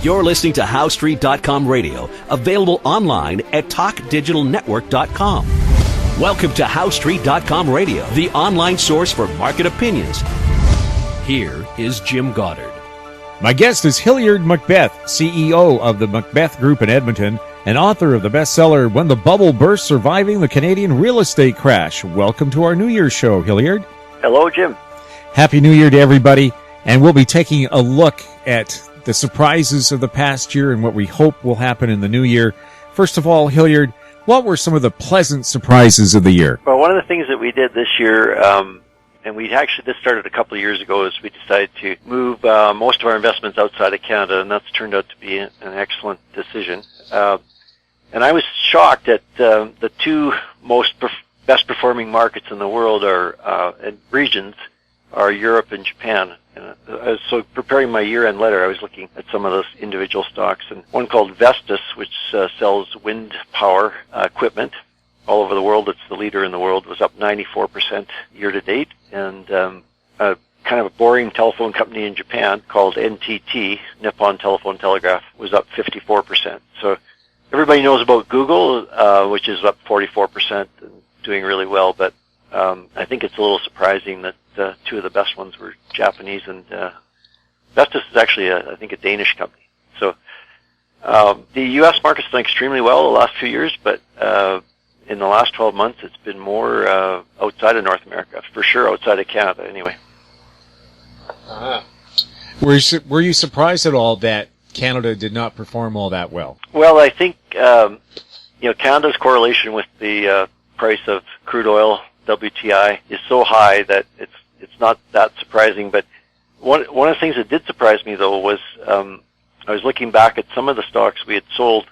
You're listening to HowStreet.com radio, available online at TalkDigitalNetwork.com. Welcome to HowStreet.com radio, the online source for market opinions. Here is Jim Goddard. My guest is Hilliard MacBeth, CEO of the MacBeth Group in Edmonton, and author of the bestseller, When the Bubble Burst, Surviving the Canadian Real Estate Crash. Welcome to our New Year's show, Hilliard. Hello, Jim. Happy New Year to everybody, and we'll be taking a look at the surprises of the past year and what we hope will happen in the new year. First of all, Hilliard, what were some of the pleasant surprises of the year? Well, one of the things that we did this year, and this started a couple of years ago, is we decided to move most of our investments outside of Canada, and that's turned out to be an excellent decision. And I was shocked at the two best performing markets in the world and regions are Europe and Japan. And so preparing my year-end letter, I was looking at some of those individual stocks, and one called Vestas, which sells wind power equipment all over the world. It's the leader in the world, was up 94% year to date. And kind of a boring telephone company in Japan called NTT, Nippon Telephone Telegraph, was up 54%. So everybody knows about Google, which is up 44% and doing really well, but I think it's a little surprising that two of the best ones were Japanese, and Vestas is actually, I think, a Danish company. So the U.S. market's done extremely well the last few years, but in the last 12 months, it's been more outside of North America, for sure outside of Canada anyway. Were you surprised at all that Canada did not perform all that well? Well, I think Canada's correlation with the price of crude oil, WTI, is so high that it's not that surprising. But one of the things that did surprise me, though, was I was looking back at some of the stocks we had sold,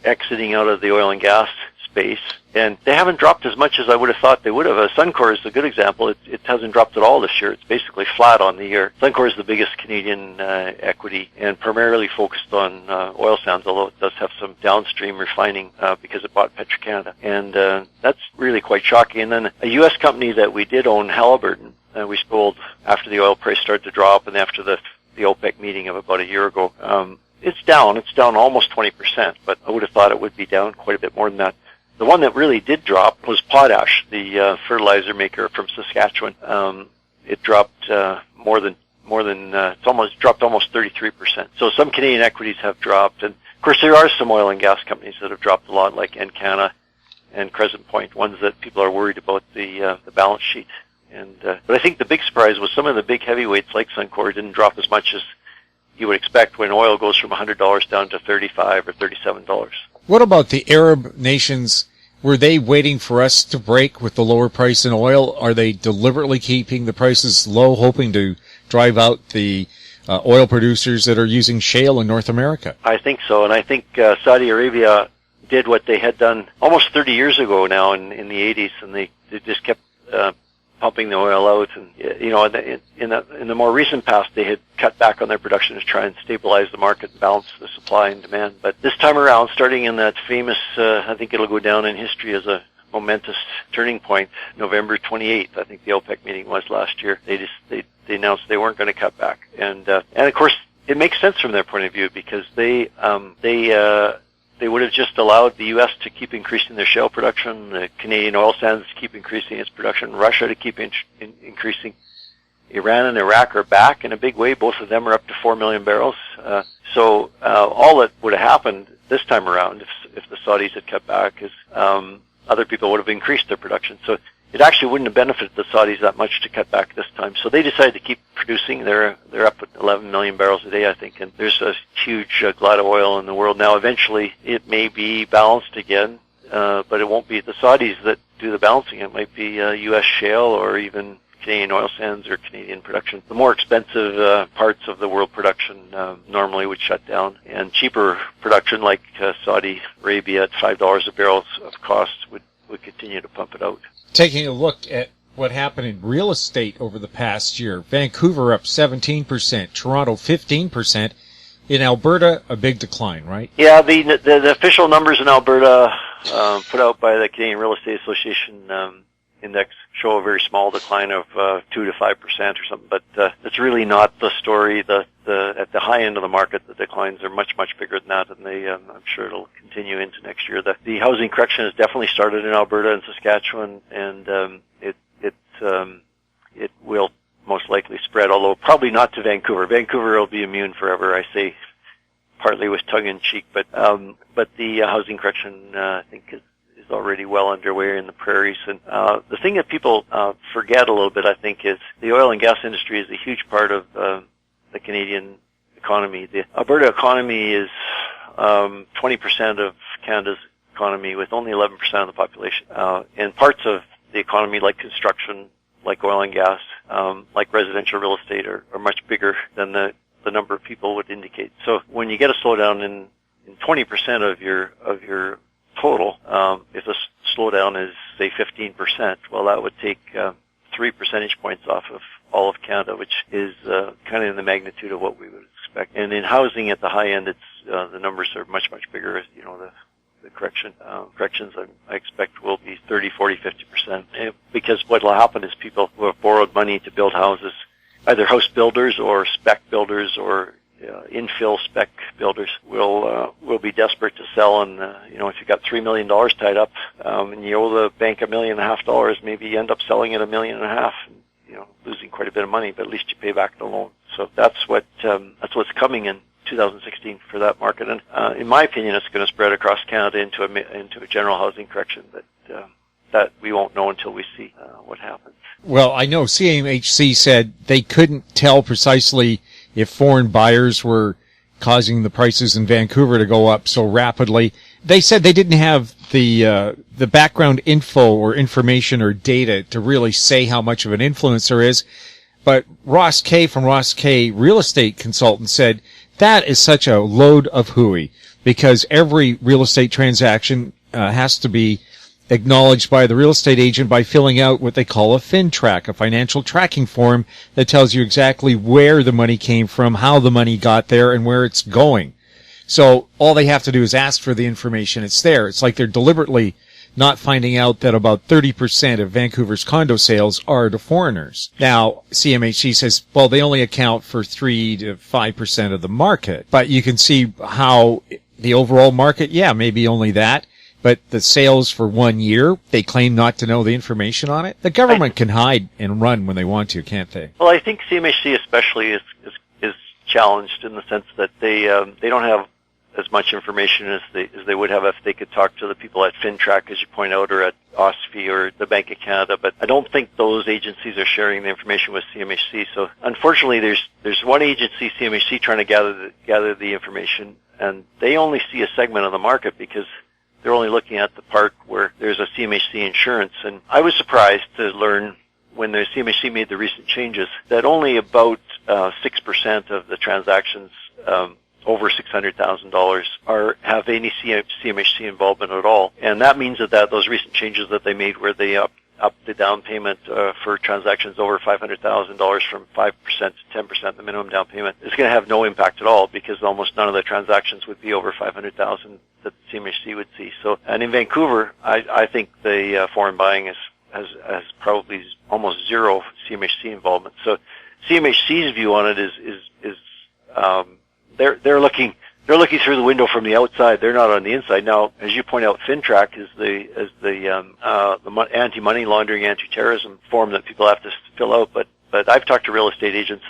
exiting out of the oil and gas space, and they haven't dropped as much as I would have thought they would have. Suncor is a good example. It hasn't dropped at all this year. It's basically flat on the year. Suncor is the biggest Canadian equity and primarily focused on oil sands, although it does have some downstream refining because it bought Petro-Canada. And that's really quite shocking. And then a U.S. company that we did own, Halliburton, we sold after the oil price started to drop and after the OPEC meeting of about a year ago. It's down almost 20%, but I would have thought it would be down quite a bit more than that. The one that really did drop was potash, the fertilizer maker from Saskatchewan. It dropped it's dropped almost 33%. So some Canadian equities have dropped, and of course there are some oil and gas companies that have dropped a lot, like Encana and Crescent Point, ones that people are worried about the balance sheet. And but I think the big surprise was some of the big heavyweights like Suncor didn't drop as much as you would expect when oil goes from $100 down to $35 or $37. What about the Arab nations? Were they waiting for us to break with the lower price in oil? Are they deliberately keeping the prices low, hoping to drive out the oil producers that are using shale in North America? I think so, and I think Saudi Arabia did what they had done almost 30 years ago now in the 80s, and they just kept pumping the oil out. And in the more recent past, they had cut back on their production to try and stabilize the market and balance the supply and demand. But this time around, starting in that famous, I think it'll go down in history as a momentous turning point, November 28th, I think the OPEC meeting was last year. They announced they weren't going to cut back, and of course it makes sense from their point of view because they would have just allowed the U.S. to keep increasing their shale production, the Canadian oil sands to keep increasing its production, Russia to keep increasing. Iran and Iraq are back in a big way. Both of them are up to 4 million barrels. So all that would have happened this time around, if the Saudis had cut back, is other people would have increased their production. So it actually wouldn't have benefited the Saudis that much to cut back this time. So they decided to keep producing. They're up at 11 million barrels a day, I think, and there's a huge glut of oil in the world now. Eventually, it may be balanced again, but it won't be the Saudis that do the balancing. It might be U.S. shale or even Canadian oil sands or Canadian production. The more expensive parts of the world production normally would shut down, and cheaper production like Saudi Arabia at $5 a barrel of cost would continue to pump it out. Taking a look at what happened in real estate over the past year, Vancouver up 17%, Toronto 15%. In Alberta, a big decline, right? Yeah, the official numbers in Alberta put out by the Canadian Real Estate Association index show a very small decline of 2 to 5% or something, but it's really not the story at that the high end of the market, the declines are much, much bigger than that, and I'm sure it'll continue into next year. The housing correction has definitely started in Alberta and Saskatchewan, and it will most likely spread, although probably not to Vancouver. Vancouver will be immune forever, I say, partly with tongue-in-cheek, but the housing correction, I think, is already well underway in the prairies. And the thing that people forget a little bit, I think, is the oil and gas industry is a huge part of the Canadian economy. The Alberta economy is 20% of Canada's economy, with only 11% of the population. And parts of the economy, like construction, like oil and gas, like residential real estate, are much bigger than the number of people would indicate. So when you get a slowdown in 20% of your total, if the slowdown is, say, 15%, well, that would take 3 percentage points off of all of Canada, which is kind of in the magnitude of what we would expect. And in housing at the high end, it's the numbers are much, much bigger. You know, the corrections I expect will be 30, 40, 50%. Because what will happen is people who have borrowed money to build houses, either house builders or spec builders or infill spec builders, will be desperate to sell. And if you've got $3 million tied up and you owe the bank $1.5 million, maybe you end up selling it $1.5 million, and, losing quite a bit of money, but at least you pay back the loan. So that's what's coming in 2016 for that market. And in my opinion, it's going to spread across Canada into a general housing correction, but that we won't know until we see what happens. Well, I know CMHC said they couldn't tell precisely if foreign buyers were causing the prices in Vancouver to go up so rapidly. They said they didn't have the background info or information or data to really say how much of an influence there is. But Ross Kay from Ross Kay Real Estate Consultant said that is such a load of hooey, because every real estate transaction has to be acknowledged by the real estate agent by filling out what they call a FinTrack, a financial tracking form that tells you exactly where the money came from, how the money got there, and where it's going. So all they have to do is ask for the information. It's there. It's like they're deliberately not finding out that about 30% of Vancouver's condo sales are to foreigners. Now, CMHC says, well, they only account for 3 to 5% of the market. But you can see how the overall market, maybe only that. But the sales for 1 year, they claim not to know the information on it. The government can hide and run when they want to, can't they? Well, I think CMHC especially is challenged in the sense that they don't have as much information as they would have if they could talk to the people at FinTrack, as you point out, or at OSFI or the Bank of Canada. But I don't think those agencies are sharing the information with CMHC. So unfortunately, there's one agency, CMHC, trying to gather the information, and they only see a segment of the market because they're only looking at the part where there's a CMHC insurance. And I was surprised to learn when the CMHC made the recent changes that only about 6% of the transactions over $600,000 have any CMHC involvement at all. And that means that those recent changes that they made, where they up the down payment for transactions over $500,000 from 5% to 10%, the minimum down payment, is going to have no impact at all, because almost none of the transactions would be over $500,000 that the CMHC would see. So, and in Vancouver, I think the foreign buying has probably almost zero CMHC involvement. So CMHC's view on it is they're looking through the window from the outside. They're not on the inside. Now, as you point out, FinTrack is the anti-money laundering, anti-terrorism form that people have to fill out. But I've talked to real estate agents,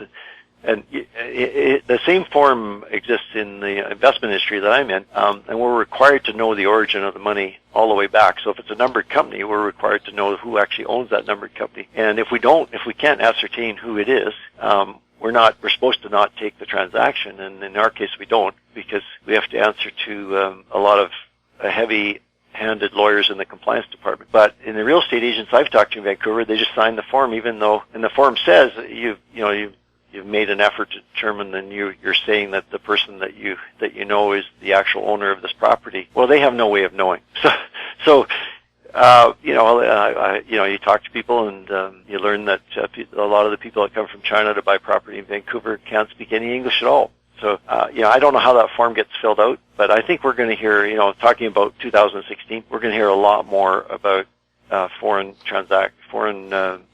and the same form exists in the investment industry that I'm in, and we're required to know the origin of the money all the way back. So if it's a numbered company, we're required to know who actually owns that numbered company. And if we can't ascertain who it is, we're supposed to not take the transaction, and in our case we don't, because we have to answer to a lot of heavy-handed lawyers in the compliance department. But in the real estate agents I've talked to in Vancouver, they just sign the form, even though, and the form says you've made an effort to determine, and you're saying that the person that you know is the actual owner of this property. Well, they have no way of knowing. So you talk to people, and you learn that a lot of the people that come from China to buy property in Vancouver can't speak any English at all. So, I don't know how that form gets filled out, but I think we're going to hear, talking about 2016, we're going to hear a lot more about foreign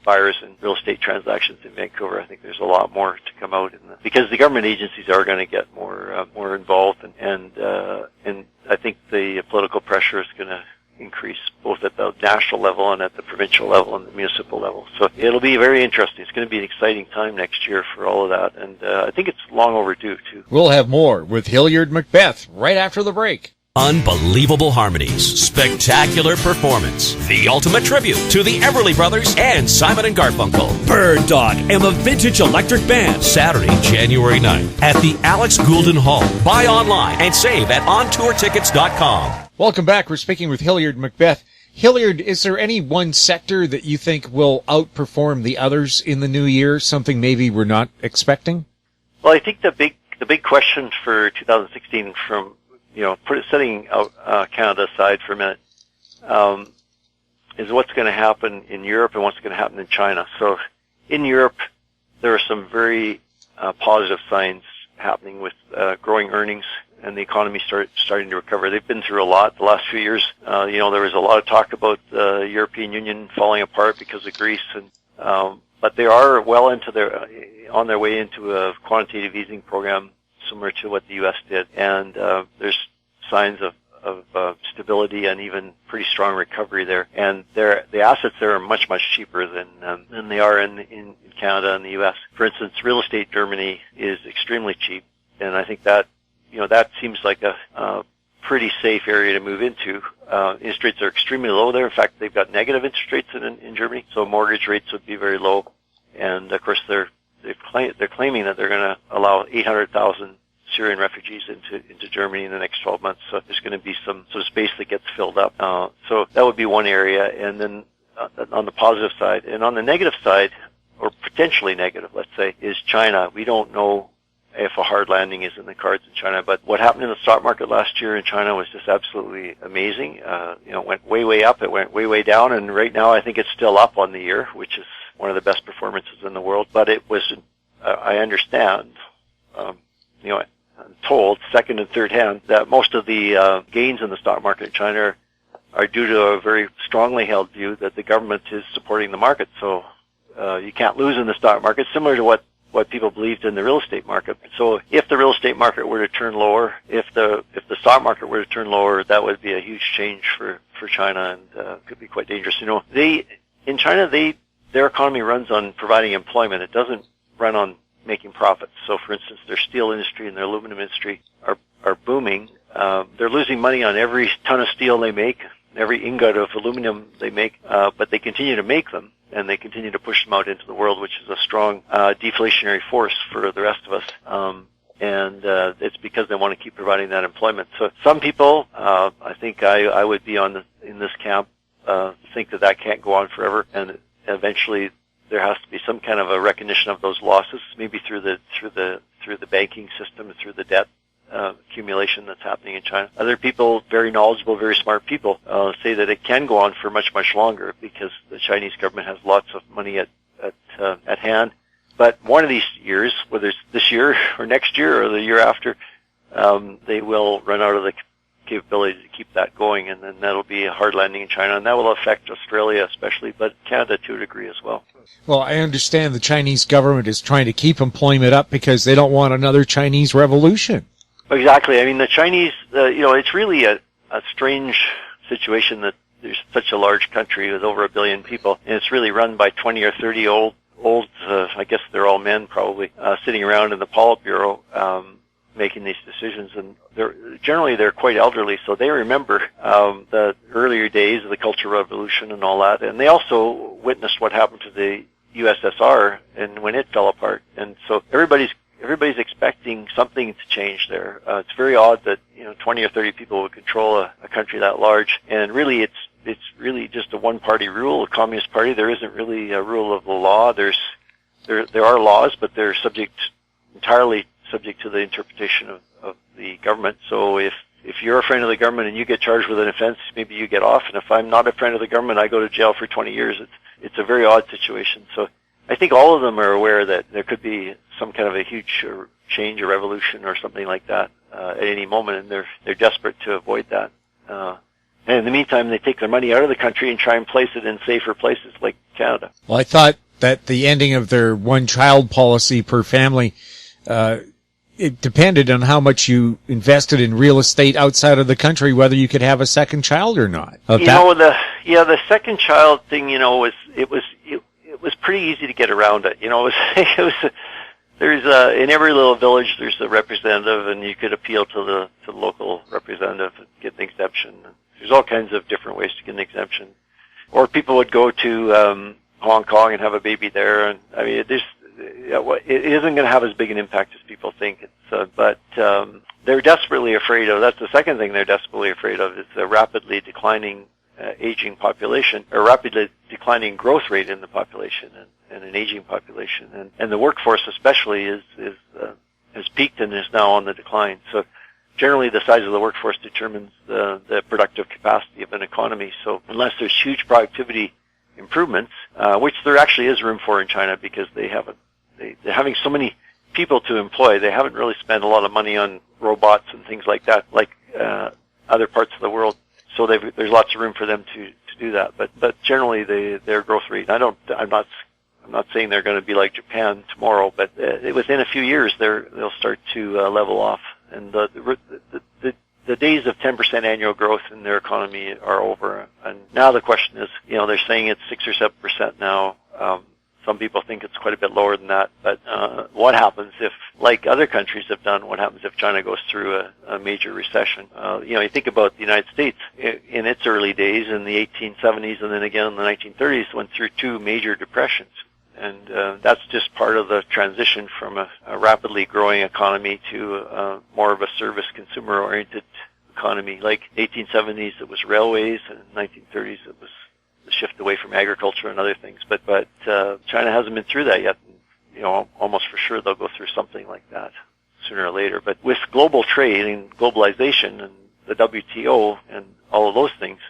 buyers and real estate transactions in Vancouver. I think there's a lot more to come out because the government agencies are going to get more involved, and I think the political pressure is going to increase both at the national level and at the provincial level and the municipal level. So it'll be very interesting. It's going to be an exciting time next year for all of that, and I think it's long overdue too. We'll have more with Hilliard MacBeth right after the break. Unbelievable harmonies, spectacular performance, the ultimate tribute to the Everly Brothers and Simon and Garfunkel. Bird Dog and the Vintage Electric Band, Saturday, January 9th at the Alex Goulden Hall. Buy online and save at ontourtickets.com. Welcome back. We're speaking with Hilliard MacBeth. Hilliard, is there any one sector that you think will outperform the others in the new year, something maybe we're not expecting? Well, I think the big question for 2016 from setting out Canada aside for a minute, is what's going to happen in Europe and what's going to happen in China. So in Europe, there are some very positive signs happening with growing earnings and the economy starting to recover. They've been through a lot the last few years. There was a lot of talk about the European Union falling apart because of Greece, but they are well on their way into a quantitative easing program similar to what the U.S. did, and there's signs of stability and even pretty strong recovery there. And the assets there are much cheaper than they are in Canada and the U.S. For instance, real estate in Germany is extremely cheap, and I think that that seems like a pretty safe area to move into. Interest rates are extremely low there. In fact, they've got negative interest rates in Germany, so mortgage rates would be very low. And of course, they're claiming that they're going to allow 800,000 Syrian refugees into Germany in the next 12 months. So there's going to be some space that gets filled up. So that would be one area. And then on the positive side, and on the negative side, or potentially negative, let's say, is China. We don't know if a hard landing is in the cards in China, but what happened in the stock market last year in China was just absolutely amazing. It went way up, it went way down, and right now I think it's still up on the year, which is one of the best performances in the world. But it was, I understand, I'm told second and third hand that most of the gains in the stock market in China are due to a very strongly held view that the government is supporting the market. So you can't lose in the stock market, similar to what people believed in the real estate market. So if the real estate market were to turn lower, if the stock market were to turn lower, that would be a huge change for China, and could be quite dangerous. In China, their economy runs on providing employment. It doesn't run on making profits. So for instance, their steel industry and their aluminum industry are booming. They're losing money on every ton of steel they make, every ingot of aluminum they make, but they continue to make them, and they continue to push them out into the world, which is a strong deflationary force for the rest of us. And it's because they want to keep providing that employment. So some people, I think I would be in this camp, think that can't go on forever, and eventually there has to be some kind of a recognition of those losses, maybe through the banking system, through the debt accumulation that's happening in China. Other people, very knowledgeable, very smart people, say that it can go on for much longer because the Chinese government has lots of money at hand. But one of these years, whether it's this year or next year or the year after, they will run out of the capability to keep that going, and then that'll be a hard landing in China, and that will affect Australia especially, but Canada to a degree as well. Well, I understand the Chinese government is trying to keep employment up because they don't want another Chinese revolution. Exactly. I mean, the Chinese, it's really a strange situation that there's such a large country with over 1 billion people, and it's really run by 20 or 30 old, I guess they're all men probably, sitting around in the Politburo, making these decisions, and they're quite elderly, so they remember the earlier days of the Cultural Revolution and all that, and they also witnessed what happened to the USSR and when it fell apart, and so everybody's expecting something to change there. It's very odd that 20 or 30 people would control a country that large, and really it's really just a one-party rule, a communist party. There isn't really a rule of the law. There are laws, but they're entirely subject to the interpretation of the government. So if you're a friend of the government and you get charged with an offense, maybe you get off, and if I'm not a friend of the government, I go to jail for 20 years. It's a very odd situation. So I think all of them are aware that there could be some kind of a huge change or revolution or something like that at any moment, and they're desperate to avoid that. And in the meantime, they take their money out of the country and try and place it in safer places like Canada. Well, I thought that the ending of their one-child policy per family, it depended on how much you invested in real estate outside of the country, whether you could have a second child or not. The second child thing, it was pretty easy to get around it. There's in every little village there's a representative, and you could appeal to the local representative and get an exemption. There's all kinds of different ways to get an exemption. Or people would go to Hong Kong and have a baby there, and I mean, it isn't going to have as big an impact as people think. But they're desperately afraid of. That's the second thing they're desperately afraid of is the rapidly declining aging population, or rapidly declining growth rate in the population, and an aging population, and the workforce especially has peaked and is now on the decline. So generally, the size of the workforce determines the productive capacity of an economy. So unless there's huge productivity improvements, which there actually is room for in China, because they're having so many people to employ, they haven't really spent a lot of money on robots and things like that, like other parts of the world. So there's lots of room for them to do that. But generally, their growth rate, I'm not saying they're going to be like Japan tomorrow, but within a few years they'll start to level off, and the days of 10% annual growth in their economy are over. And now the question is, they're saying it's 6 or 7% now. Some people think it's quite a bit lower than that. But what happens if, like other countries have done, what happens if China goes through a major recession? You think about the United States in its early days in the 1870s, and then again in the 1930s, went through 2 major depressions. And that's just part of the transition from a rapidly growing economy to more of a service consumer-oriented economy. Like 1870s, it was railways, and in the 1930s, it was the shift away from agriculture and other things. But China hasn't been through that yet. And, almost for sure they'll go through something like that sooner or later. But with global trade and globalization and the WTO and all of those things,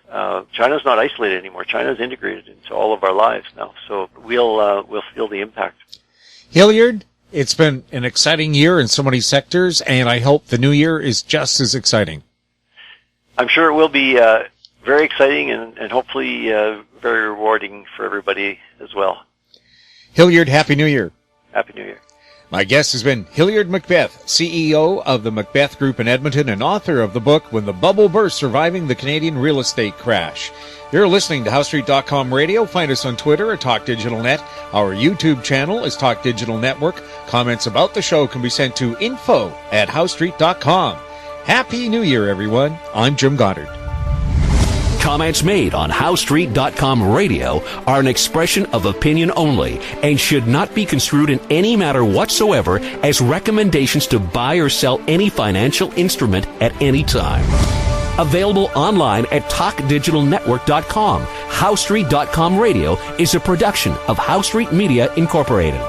China's not isolated anymore. China's integrated into all of our lives now. So we'll feel the impact. Hilliard, it's been an exciting year in so many sectors, and I hope the new year is just as exciting. I'm sure it will be very exciting and hopefully very rewarding for everybody as well. Hilliard, Happy New Year. Happy New Year. My guest has been Hilliard MacBeth, CEO of the MacBeth Group in Edmonton and author of the book, When the Bubble Burst, Surviving the Canadian Real Estate Crash. You're listening to HowStreet.com radio. Find us on Twitter at TalkDigitalNet. Our YouTube channel is Talk Digital Network. Comments about the show can be sent to info@HowStreet.com. Happy New Year, everyone. I'm Jim Goddard. Comments made on HowStreet.com radio are an expression of opinion only and should not be construed in any matter whatsoever as recommendations to buy or sell any financial instrument at any time. Available online at TalkDigitalNetwork.com. HowStreet.com radio is a production of HowStreet Media Incorporated.